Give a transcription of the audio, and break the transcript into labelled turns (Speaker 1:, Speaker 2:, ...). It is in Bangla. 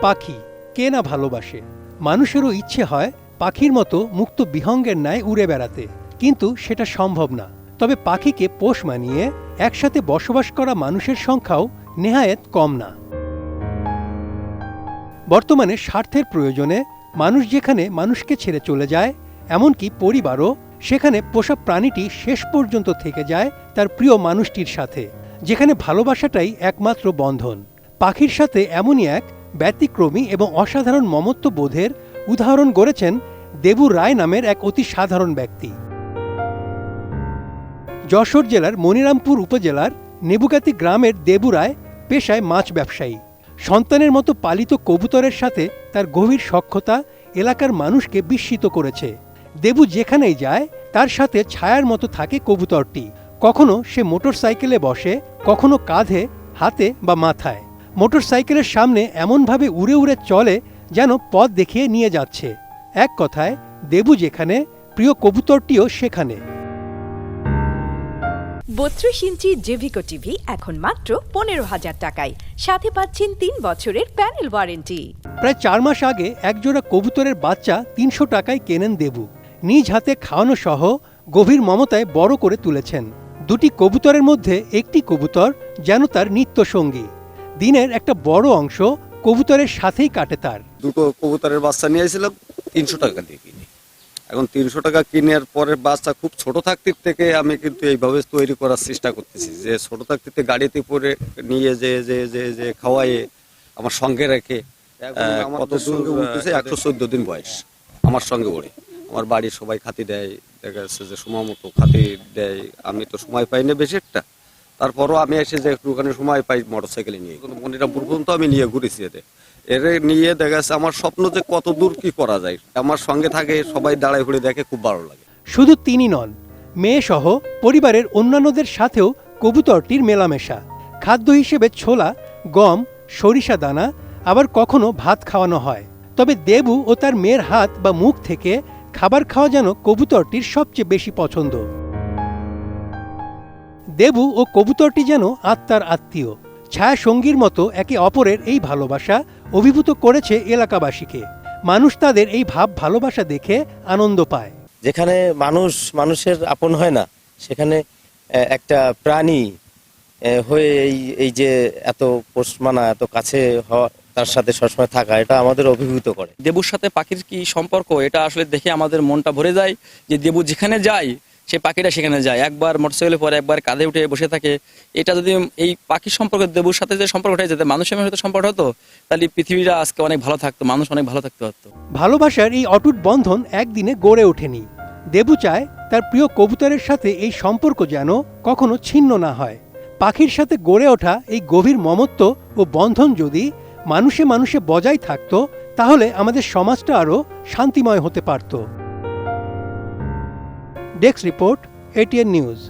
Speaker 1: পাখি কে না ভালোবাসে। মানুষেরও ইচ্ছে হয় পাখির মতো মুক্ত বিহঙ্গের ন্যায় উড়ে বেড়াতে, কিন্তু সেটা সম্ভব না। তবে পাখিকে পোষ মানিয়ে একসাথে বসবাস করা মানুষের সংখ্যাও নেহায়েত কম না। বর্তমানে স্বার্থের প্রয়োজনে মানুষ যেখানে মানুষকে ছেড়ে চলে যায়, এমনকি পরিবারও সেখানে পোষা প্রাণীটি শেষ পর্যন্ত থেকে যায় তার প্রিয় মানুষটির সাথে, যেখানে ভালোবাসাটাই একমাত্র বন্ধন। পাখির সাথে এমনই এক ব্যতিক্রমী এবং অসাধারণ মমত্ব বোধের উদাহরণ গড়েছেন দেবু রায় নামের এক অতি সাধারণ ব্যক্তি। যশোর জেলার মনিরামপুর উপজেলার নেবুগাতি গ্রামের দেবু রায় পেশায় মাছ ব্যবসায়ী। সন্তানের মতো পালিত কবুতরের সাথে তার গভীর সখ্যতা এলাকার মানুষকে বিস্মিত করেছে। দেবু যেখানেই যায় তার সাথে ছায়ার মতো থাকে কবুতরটি। কখনো সে মোটরসাইকেলে বসে, কখনো কাঁধে, হাতে বা মাথায়। মোটরসাইকেলের সামনে এমনভাবে উড়ে উড়ে চলে যেন পথ দেখিয়ে নিয়ে যাচ্ছে। এক কথায়, দেবু যেখানে, প্রিয় কবুতরটিও সেখানে।
Speaker 2: 32 ইঞ্চি জেভিকো টিভি এখন মাত্র 15,000 টাকায়, সাথে পাচ্ছেন 3 বছরের প্যানেল ওয়ারেন্টি।
Speaker 1: প্রায় 4 মাস আগে একজোড়া কবুতরের বাচ্চা 300 টাকায় কেনেন দেবু। নিজ হাতে খাওয়ানো সহ গভীর মমতায় বড় করে তুলেছেন। দুটি কবুতরের মধ্যে একটি কবুতর যেন তার নিত্য সঙ্গী। দিনের একটা বড় অংশ কবুতরের সাথেই কাটে তার।
Speaker 3: দুটো কবুতরের বাচ্চা নিয়ে এসেছিলাম 300 টাকা দিয়ে কিনে। এখন 300 টাকা কেনার পরে বাচ্চা খুব ছোট থাকতে থেকে আমি কিন্তু এইভাবে তৈরি করার চেষ্টা করতেছি, যে ছোট থাকতে গাড়িতে পরে নিয়ে যে খাওয়াইয়ে আমার সঙ্গে রেখে কত দূর উঠতেছে। 114 দিন বয়স আমার সঙ্গে ওড়ে। আমার বাড়ির সবাই খাতি দেয়, দেখা যাচ্ছে যে সময় মতো খাতি দেয়। আমি তো সময় পাই না বেশি একটা, তারপরও আমি এসে যে একটুখানি সময় পাই মোটরসাইকেলে নিয়ে মনিরামপুর পর্যন্ত আমি নিয়ে ঘুরেছি। এর নিয়ে দেখা যাচ্ছে আমার স্বপ্ন যে কত দূর কি করা যায়। আমার সঙ্গে থাকে, সবাই দাঁড়ায় ঘুরে দেখে, খুব ভালো লাগে।
Speaker 1: শুধু তিনি নন, মেয়ে সহ পরিবারের অন্যান্যদের সাথেও কবুতরটির মেলামেশা। খাদ্য হিসেবে ছোলা, গম, সরিষা দানা, আবার কখনো ভাত খাওয়ানো হয়। তবে দেবু ও তার মেয়ের হাত বা মুখ থেকে খাবার খাওয়া যেন কবুতরটির সবচেয়ে বেশি পছন্দ। দেবু ও কবুতরটি যেন আত্মার আত্মীয়। ছায়া সঙ্গীর মতো একে অপরের এই ভালোবাসা অভিভূত করেছে এলাকাবাসীকে। মানুষ তাদের এই ভাব ভালোবাসা দেখে আনন্দ পায়।
Speaker 4: যেখানে মানুষের আপন হয় না, সেখানে একটা প্রাণী হয়ে এই যে এত পোষ মানা, এত কাছে হওয়া, তার সাথে সবসময় থাকা, এটা আমাদের অভিভূত করে।
Speaker 5: দেবুর সাথে পাখির কি সম্পর্ক, এটা আসলে দেখে আমাদের মনটা ভরে যায় যে দেবু যেখানে যায় সে পাখিটা সেখানে যায়। একবার মোটরসাইকেলে পরে, একবার কাঁধে উঠে বসে থাকে। এটা যদি এই পাখির সম্পর্ক দেবুর সাথে যে সম্পর্ক হয়ে যেত, মানুষের সাথে সম্পর্ক হতো, তাহলে পৃথিবীটা আজকে অনেক ভালো থাকতো, মানুষ অনেক ভালো থাকতে পারতো।
Speaker 1: ভালোবাসার এই অটুট বন্ধন একদিনে গড়ে ওঠেনি। দেবু চায় তার প্রিয় কবুতরের সাথে এই সম্পর্ক যেন কখনো ছিন্ন না হয়। পাখির সাথে গড়ে ওঠা এই গভীর মমত্ব ও বন্ধন যদি মানুষে মানুষে বজায় থাকতো, তাহলে আমাদের সমাজটা আরও শান্তিময় হতে পারত। Desk report, ATN news.